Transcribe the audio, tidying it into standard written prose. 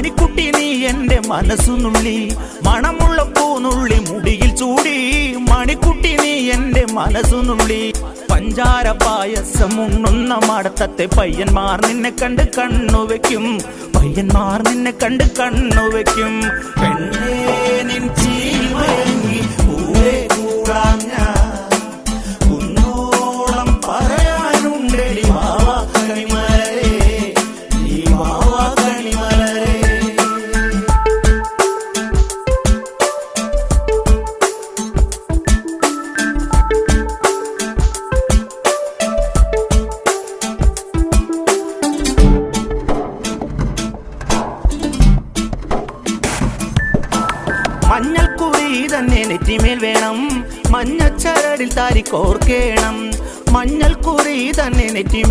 മണിക്കുട്ടി നീ എൻ്റെ മനസ്സുനുള്ളി, മണമുള്ള പൂനുള്ളി മുടിയിൽ ചൂടി. മണിക്കുട്ടി നീ എൻ്റെ മനസ്സുനുള്ളി, പഞ്ചാര പായസം ഉണ്ണുന്ന മടത്തത്തെ പയ്യന്മാർ നിന്നെ കണ്ട് കണ്ണുവെക്കും, പയ്യന്മാർ നിന്നെ കണ്ട് കണ്ണുവെക്കും. പെണ്ണേ നിൻ ചീമയങ്ങി പൂവേ കൂടാം ഞാൻ, കുന്നോളം പറയാനുണ്ടെടി വാവാ കണിമലരേ, നീ വാവാ കണിമലരേ. മഞ്ഞൾക്കുറി തന്നെ നെറ്റിമേൽ വേണം, മഞ്ഞച്ചരടിൽ താരി കോർക്കേണം. മഞ്ഞൾക്കുറി തന്നെ നെറ്റിമേൽ